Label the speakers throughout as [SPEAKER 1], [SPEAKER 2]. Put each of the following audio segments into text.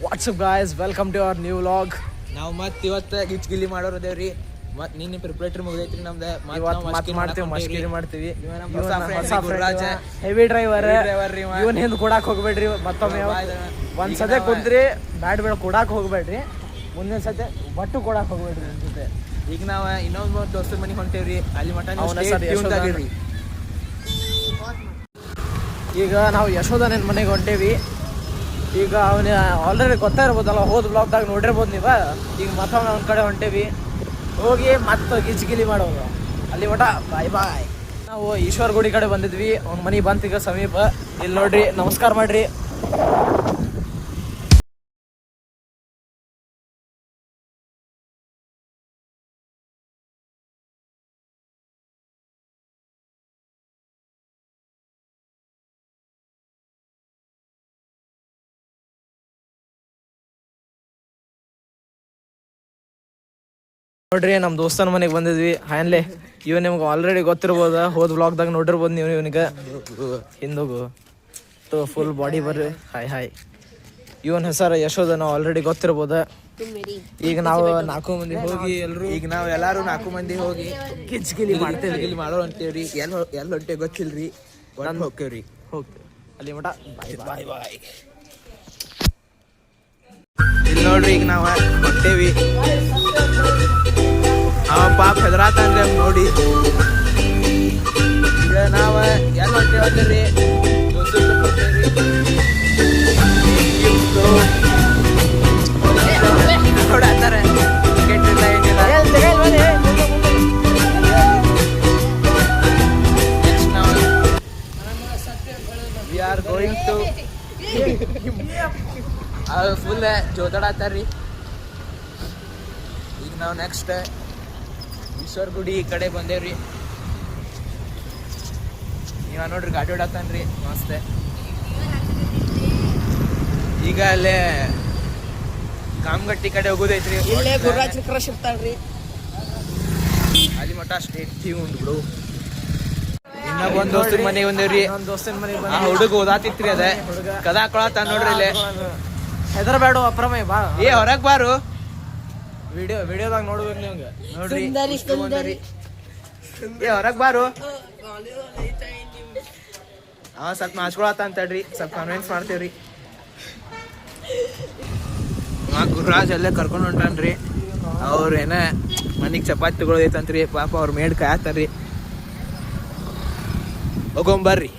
[SPEAKER 1] WhatsApp guys, welcome to our new vlog.
[SPEAKER 2] ನಾವು ಮತ್ತೆ ಇವತ್ತು ಗಿಚ್ಗಿಲಿ ಮಾಡೋರು ಅದೇವ್ರಿ. ಮತ್ತೆ ನಿನ್ನೆ ಪ್ರಿಪರೇಟರಿ ಮುಗಿದೈತ್ರಿ ನಮ್ದು.
[SPEAKER 1] ಮಸ್ಕಿರಿ ಮಾಡ್ತೀವಿ. ಹೆವಿ ಡ್ರೈವರ್ ಇವನ್ ಹಿಂದ್ ಕೊಡಾಕ್ ಹೋಗ್ಬೇಡ್ರಿ. ಮತ್ತೊಮ್ಮೆ ಒಂದ್ ಸತೆ ಕುಂತ್ರಿ ಬ್ಯಾಡ್ ಬೇಡ ಕೊಡಾಕ್ ಹೋಗ್ಬೇಡ್ರಿ. ಮುಂದಿನ ಸತೆ ಬಟ್ಟು ಕೊಡಾಕ್ ಹೋಗ್ಬೇಡ್ರಿ ನನ್ ಜೊತೆ.
[SPEAKER 2] ಈಗ ನಾವು ಇನ್ನೊಂದು ದೋಸ್ತರ ಮನೆಗೆ ಹೊಂಟೇವ್ರಿ. ಅಲ್ಲಿ ಮಟ
[SPEAKER 1] ಈಗ ನಾವು ಯಶೋಧನ ಮನೆಗೆ ಹೊಂಟೇವಿ. ಈಗ ಅವನ ಆಲ್ರೆಡಿ ಗೊತ್ತಾ ಇರ್ಬೋದಲ್ಲ, ಹೋದ್ ಬ್ಲಾಗ್ದಾಗ ನೋಡಿರ್ಬೋದು ನೀವು. ಈಗ ಮತ್ತೊಮ್ಮೆ ಅವ್ನ ಕಡೆ ಹೊಂಟೇವಿ. ಹೋಗಿ ಮತ್ತೆ ಗಿಚ್ಗಿಲಿ ಮಾಡೋದು ಅಲ್ಲಿ ಮಟ. ಬಾಯ್ ಬಾಯ್. ನಾವು ಈಶ್ವರ ಗುಡಿ ಕಡೆ ಬಂದಿದ್ವಿ. ಅವ್ನ ಮನೆ ಬಂತ ಈಗ ಸಮೀಪ. ಇಲ್ಲಿ ನೋಡ್ರಿ, ನಮಸ್ಕಾರ ಮಾಡ್ರಿ. ನೋಡ್ರಿ, ನಮ್ಮ ದೋಸ್ತನ ಮನೆಗೆ ಬಂದಿದ್ವಿ. ಹಾನ್ಲೆ ಇವನ್ ನಿಮ್ಗೆ ಆಲ್ರೆಡಿ ಗೊತ್ತಿರ್ಬೋದ, ಹೋದ್ ಬ್ಲಾಗ್ದಾಗ ನೋಡಿರ್ಬೋದು ನೀವು. ಇವನಿಗೆ ಹಿಂದೋಗು ಫುಲ್ ಬಾಡಿ ಬರ್ರಿ. ಹಾಯ್. ಇವನ್ ಹೆಸರು ಯಶೋಧನ, ಆಲ್ರೆಡಿ ಗೊತ್ತಿರ್ಬೋದ. ಈಗ ನಾವು 4 ಮಂದಿ ಹೋಗಿ
[SPEAKER 2] ಈಗ ನಾವು ಎಲ್ಲಾರು 4 ಮಂದಿ ಹೋಗಿ
[SPEAKER 1] ಗಿಚ್ಗಿಲಿ ಮಾಡ್ತೇವೆ.
[SPEAKER 2] ಇಲ್ಲಿ ಮಾಡೋ ಅಂತೇವ್ರಿ. ಎಲ್ಲಿ ಹೊಂಟೆ ಗೊತ್ತಿಲ್ರಿ. ಹೋಗ್ತೇವ್ರಿ
[SPEAKER 1] ಅಲ್ಲಿ ಮಟ.
[SPEAKER 2] ಬಾಯ್. ಇಲ್ಲಿ ನೋಡ್ರಿ, ಈಗ ನಾವು ಹೊಂಟೇವಿ. ಅವ ಪಾಪ ಹೆದರಾತಂದ್ರೆ ನೋಡಿ. ಈಗ ನಾವು ಎಲ್ಲಿ ಹೊಂಟೇವಲ್ರಿ ನೋಡತ್ತಾರೆ. ಕೆಟ್ಟಿಲ್ಲ ಏನಿಲ್ಲ. ನೆಕ್ಸ್ಟ್ ನಾವು we are going to full ಜೋತಾಡತ್ತಾರ್ರಿ. ಈಗ ನಾವು ನೆಕ್ಸ್ಟ್ ಈಶ್ವರ ಗುಡಿ ಈ ಕಡೆ ಬಂದೇವ್ರಿ. ನೀವ ನೋಡ್ರಿ, ಗಾಡಿ ಹೊಡತಾನ್ರಿ ಮಸ್ತ್. ಈಗ ಅಲ್ಲೇ ಕಾಮಗಟ್ಟಿ ಕಡೆ ಹೋಗೋದೈತ್ರಿ.
[SPEAKER 1] ಇಲ್ಲೇ ಗುರುರಾಜ್ ಕ್ರಶ್ ಇರ್ತಾಳ್ರಿ.
[SPEAKER 2] ಅಲ್ಲಿ ಮಠ ಸ್ಟೇಟ್ ಟ್ಯೂನ್ ಬಿಡು. ಇನ್ನ ಒಂದ್ ದೋಸ್ತರ ಮನೆಗೆ ಬಂದೇವ್ರಿ.
[SPEAKER 1] ದೋಸ್ತನ ಮನೆಗೆ
[SPEAKER 2] ಆ ಹುಡುಗ ಓದಾತಿತ್ರಿ. ಅದ ಕದಾ ಕೊಳತ ನೋಡ್ರಿ. ಇಲ್ಲೇ
[SPEAKER 1] ಹೆದರ್ಬೇಡ, ಅಪ್ರಮೇ ಬಾ.
[SPEAKER 2] ಹೊರಗ್ ಬಾರು.
[SPEAKER 1] ವಿಡಿಯೋದಾಗ ನೋಡ್ಬೇಕು ನೀವಂಗ.
[SPEAKER 2] ನೋಡ್ರಿ ಹೊರಗ್ ಬಾರು. ಸ್ವಲ್ಪ ನಾಚ್ಕೊಳತ್ತ ಅಂತಡ್ರಿ, ಸ್ವಲ್ಪ ಕನ್ವಿನ್ಸ್ ಮಾಡ್ತೇವ್ರಿ. ಗುರುರಾಜ್ ಅಲ್ಲೇ ಕರ್ಕೊಂಡು ಹೊಂಟಾನ್ರಿ. ಅವ್ರ ಏನ ಮನಿಗ್ ಚಪಾತಿ ತಗೊಳೋದೈತಂತ್ರಿ. ಪಾಪ ಅವ್ರ ಮೇಡ್ ಕಾಯತ್ತಾರ್ರಿ. ಹೋಗೊಂಬರ್ರಿ.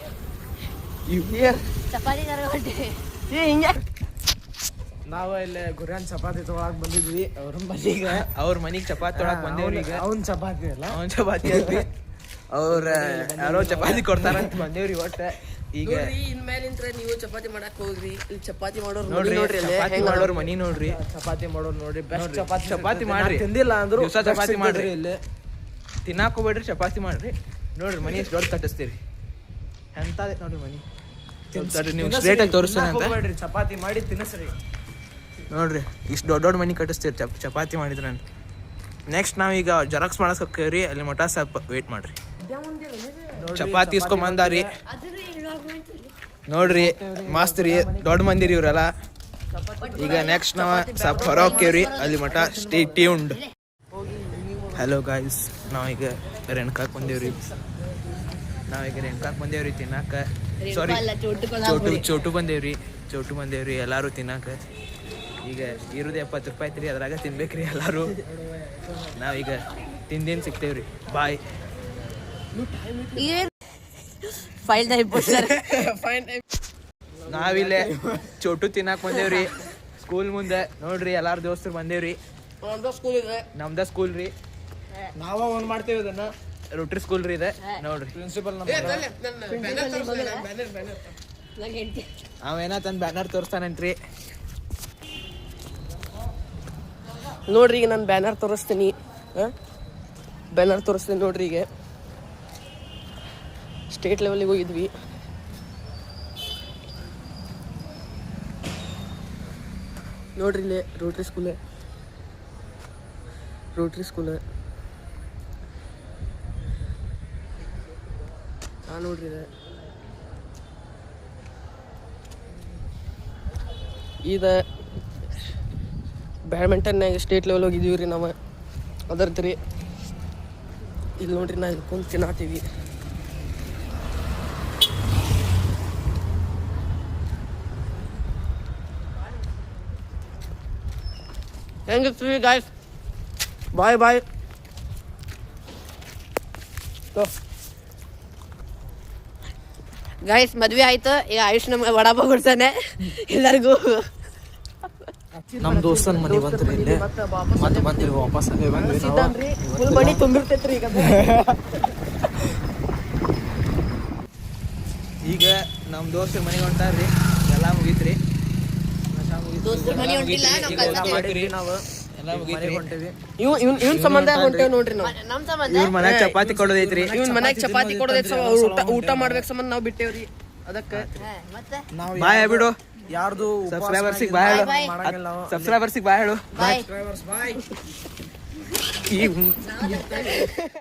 [SPEAKER 1] ನಾವು ಇಲ್ಲಿ ಗುರಿಯನ್ ಚಪಾತಿ ತೊಗೊಳಕ್ ಬಂದಿದ್ವಿ ಅವ್ರ ಮನೆಗೆ.
[SPEAKER 2] ಅವ್ರ ಮನಿಗ್ ಚಪಾತಿ ತೊಗೊಳಕ್ ಬಂದೇವ್ರಿ. ಈಗ
[SPEAKER 1] ಅವ್ನ ಚಪಾತಿ ಅಲ್ಲ,
[SPEAKER 2] ಅವ್ನ ಚಪಾತಿ ಅಲ್ರಿ. ಅವ್ರ ಯಾರೋ ಚಪಾತಿ ಕೊಡ್ತಾರಂತ ಬಂದೇವ್ರಿ. ಒಟ್ಟ ಈಗ
[SPEAKER 3] ಇನ್ಮೇಲಿಂತ್ರ ನೀವು ಚಪಾತಿ ಮಾಡಕ್ ಹೋಗ್ರಿ. ಇಲ್ಲಿ ಚಪಾತಿ ಮಾಡೋರು
[SPEAKER 2] ನೋಡ್ರಿ, ಚಪಾತಿ ಮಾಡೋರ್ ಮನಿ ನೋಡ್ರಿ.
[SPEAKER 1] ಚಪಾತಿ ಮಾಡೋರು ನೋಡ್ರಿ. ಬೆಸ್ಟ್
[SPEAKER 2] ಚಪಾತಿ ಮಾಡ್ರಿ.
[SPEAKER 1] ತಿಂದಿಲ್ಲ ಅಂದ್ರು
[SPEAKER 2] ದಿವಸ ಚಪಾತಿ ಮಾಡ್ರಿ. ಇಲ್ಲಿ ತಿನ್ನಾಕ್ ಹೋಗ್ಬೇಡ್ರಿ, ಚಪಾತಿ ಮಾಡ್ರಿ. ನೋಡ್ರಿ ಮನಿ ಎಷ್ಟು ದೊಡ್ಡ ಕಟ್ಟಿಸ್ತೀರಿ. ಎಂತದೇ ನೋಡ್ರಿ ಮನಿ. ನೀವು ಸ್ಟ್ರೇಟ್ ಆಗಿ ತೋರಿಸ್ತಾನೆ ಅಂತ
[SPEAKER 1] ಚಪಾತಿ ಮಾಡಿ ತಿನ್ನಿಸ್ರಿ.
[SPEAKER 2] ನೋಡ್ರಿ, ಇಷ್ಟು ದೊಡ್ಡ ಮನಿ ಕಟ್ಟಿಸ್ತೀರಿ ಚಪಾತಿ ಮಾಡಿದ್ರ. ನೆಕ್ಸ್ಟ್ ನಾವೀಗ ಜೆರಾಕ್ಸ್ ಮಾಡಕ್ ಹೋಗ್ತೀವ್ರಿ. ಅಲ್ಲಿ ಮಠ ಸ್ವಲ್ಪ ವೇಟ್ ಮಾಡ್ರಿ. ಚಪಾತಿ ಇಸ್ಕೊಂಡ್ ಬಂದಾರಿ. ನೋಡ್ರಿ ಮಸ್ತ್ ರೀ, ದೊಡ್ಡ ಮಂದಿರಿ ಇವ್ರೆಲ್ಲ. ಈಗ ನೆಕ್ಸ್ಟ್ ನಾವ ಸ್ವಲ್ಪ ಹೊರ ಹೋಗ್ತೇವ್ರಿ. ಅಲ್ಲಿ ಮಠ ಸ್ಟೇ ಟ್ಯೂನ್ಡ್. ಹಲೋ ಗಾಯ್ಸ್, ನಾವೀಗ ರೇಣುಕಾಕ್ ಬಂದೇವ್ರಿ. ತಿನ್ನಾಕ. ಸಾರಿ, ಚೋಟು ಬಂದೇವ್ರಿ ಎಲ್ಲಾರು ತಿನ್ನಾಕ. ಈಗ ಇರೋದು 70 ರೂಪಾಯಿ ಐತ್ರಿ, ಅದ್ರಾಗ ತಿನ್ಬೇಕ್ರಿ ಎಲ್ಲಾರು. ನಾವೀಗ ತಿಂದೇನ್ ಸಿಗ್ತೇವ್ರಿ. ಬಾಯ್. ನಾವಿಲ್ಲೇ ಚೋಟು ತಿನ್ನಾಕ್ ಬಂದೇವ್ರಿ ಸ್ಕೂಲ್ ಮುಂದೆ. ನೋಡ್ರಿ ಎಲ್ಲಾರು ದೋಸ್ತರು ಬಂದೇವ್ರಿ. ನಮ್ದ ಸ್ಕೂಲ್ ರೀ.
[SPEAKER 1] ನಾವ ಒಂದ್ ಮಾಡ್ತೇವೆ ಇದನ್ನ.
[SPEAKER 2] ರೋಟ್ರಿ ಸ್ಕೂಲ್ ರೀ ಇದೆ. ನೋಡ್ರಿ
[SPEAKER 1] ಪ್ರಿನ್ಸಿಪಲ್
[SPEAKER 2] ಅವೇನ ತನ್ನ ಬ್ಯಾನರ್ ತೋರಿಸ್ತಾನಂತ್ರಿ.
[SPEAKER 3] ನೋಡ್ರಿ, ಈಗ ನಾನು ಬ್ಯಾನರ್ ತೋರಿಸ್ತೀನಿ ನೋಡ್ರಿ. ಈಗ ಸ್ಟೇಟ್ ಲೆವೆಲ್ಗೆ ಹೋಗಿದ್ವಿ. ನೋಡ್ರಿ, ಇಲ್ಲೇ ರೋಟ್ರಿ ಸ್ಕೂಲ್. ನೋಡ್ರಿ ಇದು ಬ್ಯಾಡ್ಮಿಂಟನ್ನಾಗ ಸ್ಟೇಟ್ ಲೆವೆಲ್ ಹೋಗಿದ್ದೀವಿ ರೀ ನಾವು ಅದರ್ದು ರೀ. ಇಲ್ಲಿ ನೋಡ್ರಿ ನಾ ಇಲ್ಲಿ ಕುಂತು ತಿನ್ನಾತೀವಿ. ಹೆಂಗಿರ್ತೀವಿ ಗಾಯ್ಸ್? ಬಾಯ್ ಬಾಯ್. ಗಾಯ್ಸ್ ಮದ್ವೆ ಆಯ್ತು, ಈಗ ಆಯುಷ್ ನಮ್ಗೆ ವಡಾಪಾವ್ ಕೊಡ್ತಾನೆ ಎಲ್ಲರಿಗೂ.
[SPEAKER 1] ನಮ್ಮ ದೋಸ್ತನ ಮನೆ ಬಂತ್ರಿ ಇಲ್ಲಿ, ಮತ್ತೆ ಬಂದಿರಿ ವಾಪಸ್
[SPEAKER 3] ಫುಲ್ ಮನಿ ತುಂಬಿರ್ತೈತ್ರಿ ಈಗ.
[SPEAKER 2] ಈಗ ನಮ್ಮ ದೋಸ್ತರ ಮನೆಗೆ ಹೊಂಟಾರ್ರಿ, ಎಲ್ಲ ಮುಗೀತ್ರಿ.
[SPEAKER 3] ದೋಸ್ತರ ಮನೆ ಹೊಂಟಿಲ್ಲ, ನಾವು ಕೆಲಸ
[SPEAKER 1] ಮಾಡಿರಿ ನಾವು
[SPEAKER 2] ಎಲ್ಲ ಮುಗೀತ್ರಿ.
[SPEAKER 1] ಹೊಂಟೇವಿ.
[SPEAKER 3] ಇವನ್ ಸಂಬಂಧ ಹೊಂಟೇವ್ ನೋಡ್ರಿ ನಾವು.
[SPEAKER 2] ಇವ್ರ ಮನ್ಯಾಗ ಚಪಾತಿ ಕೊಡೋದೈತ್ರಿ.
[SPEAKER 3] ಇವನ್ ಮನ್ಯಾಗ ಚಪಾತಿ ಕೊಡೋದೈತಿ, ಊಟ ಮಾಡ್ಬೇಕು ಸಂಬಂಧ ನಾವು ಬಿಟ್ಟೇವ್ರಿ. ಅದಕ್ಕೆ
[SPEAKER 1] ನಾವು
[SPEAKER 2] ಬಾಯ್ ಬಿಡು,
[SPEAKER 1] ಯಾರ್ದು
[SPEAKER 2] ಸಬ್ಸ್ಕ್ರೈಬರ್ಸಿಗೆ ಬಾಯ್ ಹೇಳು. ಸಬ್ಸ್ಕ್ರೈಬರ್ಸಿಗೆ ಬಾಯ್ ಹೇಳು.
[SPEAKER 1] ಬಾಯ್.
[SPEAKER 2] ಈಗ